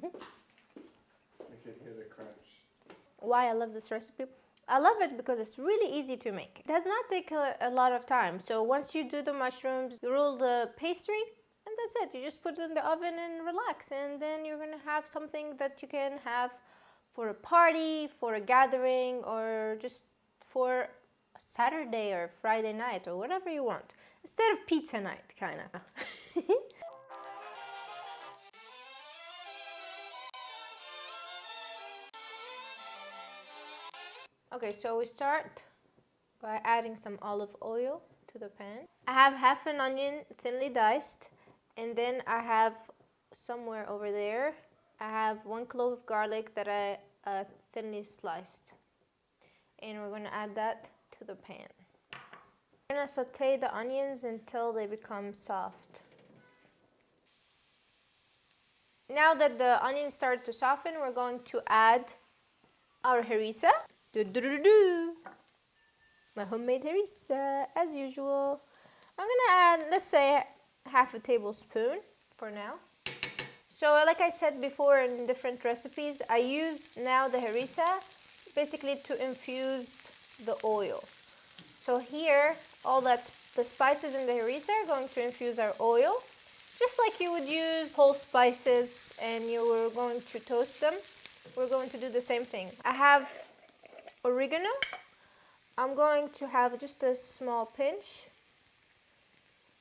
I could hear the crunch. Why I love this recipe? I love it because it's really easy to make. It does not take a lot of time. So once you do the mushrooms, you roll the pastry, and that's it. You just put it in the oven and relax, and then you're gonna have something that you can have for a party, for a gathering, or just for a Saturday or Friday night or whatever you want. Instead of pizza night, kinda. Okay, so we start by adding some olive oil to the pan. I have half an onion thinly diced, and then I have somewhere over there, I have 1 clove of garlic that I thinly sliced. And we're gonna add that to the pan. We're gonna saute the onions until they become soft. Now that the onions start to soften, we're going to add our harissa. My homemade harissa, as usual. I'm gonna add, let's say, half a tablespoon for now. So like I said before in different recipes, I use now the harissa basically to infuse the oil. So here, all the spices in the harissa are going to infuse our oil, just like you would use whole spices and you were going to toast them. We're going to do the same thing. I have oregano. I'm going to have just a small pinch.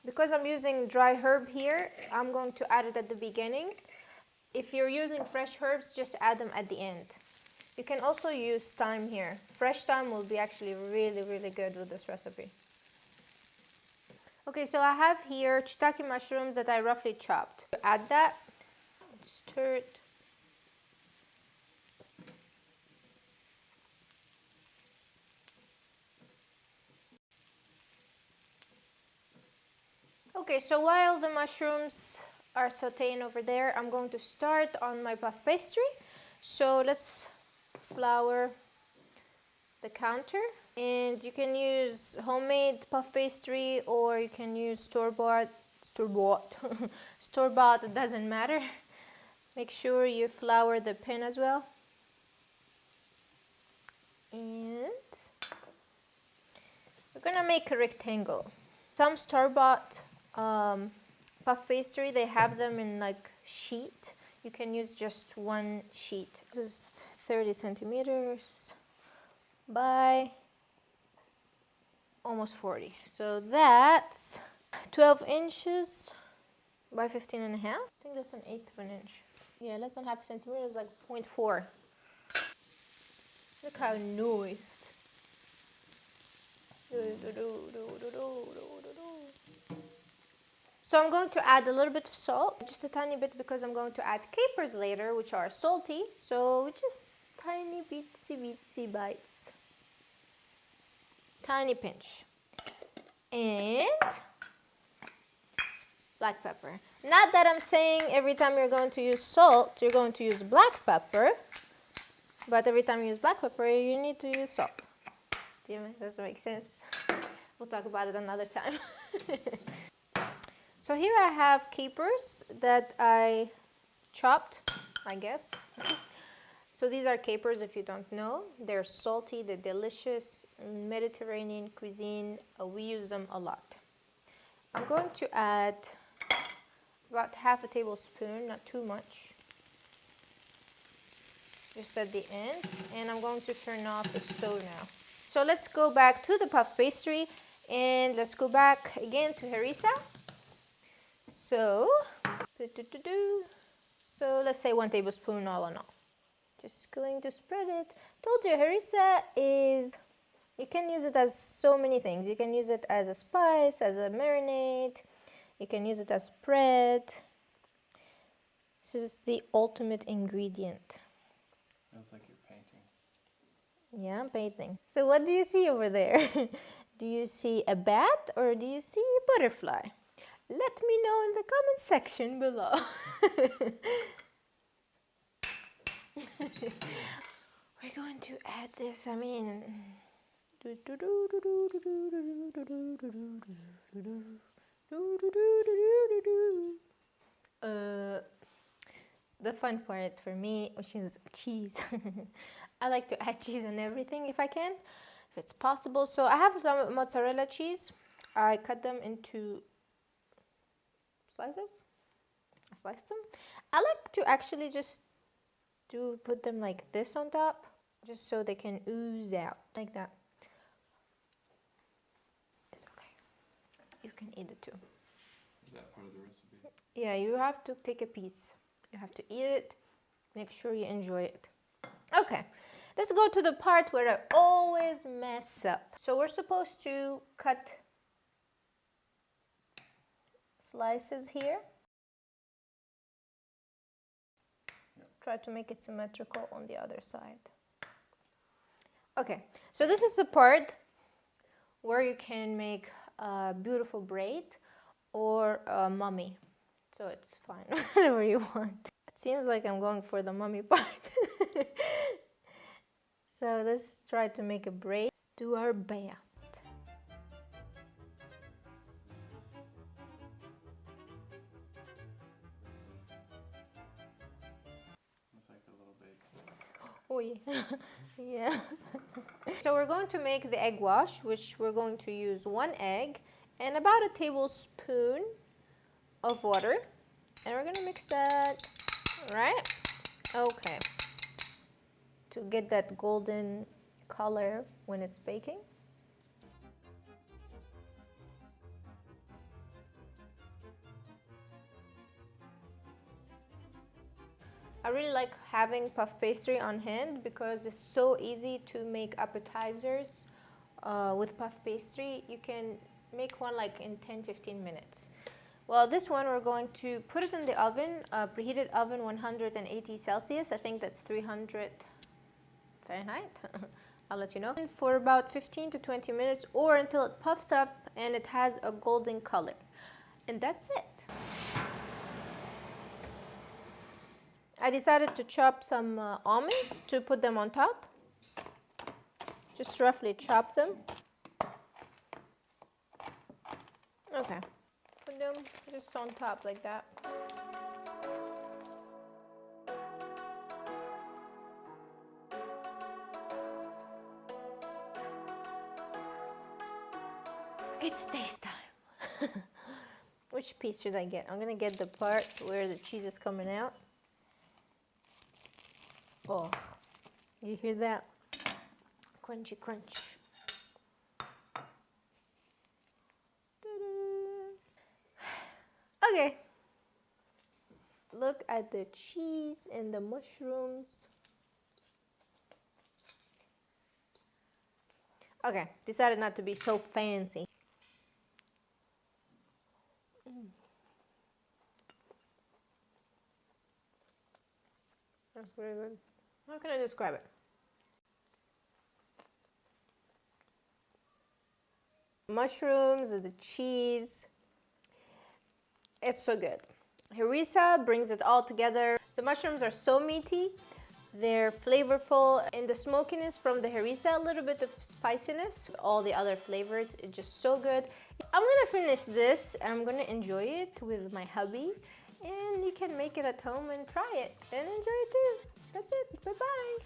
Because I'm using dry herb here, I'm going to add it at the beginning. If you're using fresh herbs, just add them at the end. You can also use thyme here. Fresh thyme will be actually really, really good with this recipe. Okay, so I have here shiitake mushrooms that I roughly chopped. Add that, stir it. Okay, so while the mushrooms are sauteing over there, I'm going to start on my puff pastry. So let's flour the counter, and you can use homemade puff pastry or you can use store-bought, store-bought, it doesn't matter. Make sure you flour the pan as well. And we're gonna make a rectangle. Some store-bought puff pastry, they have them in like sheet. You can use just one sheet. This is 30 centimeters by almost 40. So that's 12 inches by 15 and a half. I think that's 1/8 of an inch. Yeah, less than half a centimeter is like 0.4. Look how nice. So I'm going to add a little bit of salt, just a tiny bit, because I'm going to add capers later, which are salty. So just tiny bitsy bites. Tiny pinch. And black pepper. Not that I'm saying every time you're going to use salt, you're going to use black pepper. But every time you use black pepper, you need to use salt. Does that make sense? We'll talk about it another time. So here I have capers that I chopped, I guess. So these are capers, if you don't know. They're salty, they're delicious. Mediterranean cuisine, we use them a lot. I'm going to add about half a tablespoon, not too much. Just at the end. And I'm going to turn off the stove now. So let's go back to the puff pastry and let's go back again to harissa. So let's say 1 tablespoon all in all. Just going to spread it. Told you harissa is, you can use it as so many things. You can use it as a spice, as a marinade. You can use it as bread. This is the ultimate ingredient. Feels like you're painting. Yeah, I'm painting. So what do you see over there? Do you see a bat or do you see a butterfly? Let me know in the comment section below. We're going to add this, I mean... the fun part for me, which is cheese. I like to add cheese in everything if I can, if it's possible. So I have some mozzarella cheese. I cut them into slices. I slice them. I like to actually just put them like this on top, just so they can ooze out like that. It's okay. You can eat it too. Is that part of the recipe? Yeah, you have to take a piece. You have to eat it. Make sure you enjoy it. Okay, let's go to the part where I always mess up. So we're supposed to cut slices here. Try to make it symmetrical on the other side. Okay, so this is the part where you can make a beautiful braid or a mummy. So it's fine, whatever you want. It seems like I'm going for the mummy part. So let's try to make a braid. Let's do our best. Oh yeah. Yeah. So we're going to make the egg wash, which we're going to use 1 egg and about a tablespoon of water, and we're going to mix that, right? Okay. To get that golden color when it's baking. I really like having puff pastry on hand because it's so easy to make appetizers with puff pastry. You can make one like in 10-15 minutes. Well, this one we're going to put it in the oven, preheated oven 180 Celsius. I think that's 300 Fahrenheit. I'll let you know. For about 15 to 20 minutes or until it puffs up and it has a golden color. And that's it. I decided to chop some almonds to put them on top. Just roughly chop them. Okay. Put them just on top like that. It's taste time. Which piece should I get? I'm gonna get the part where the cheese is coming out. Oh, you hear that? Crunchy crunch. Okay. Look at the cheese and the mushrooms. Okay, decided not to be so fancy. That's very good. How can I describe it? Mushrooms, the cheese. It's so good. Harissa brings it all together. The mushrooms are so meaty. They're flavorful, and the smokiness from the harissa, a little bit of spiciness. All the other flavors, it's just so good. I'm gonna finish this. I'm gonna enjoy it with my hubby, and you can make it at home and try it and enjoy it too. That's it. Bye-bye.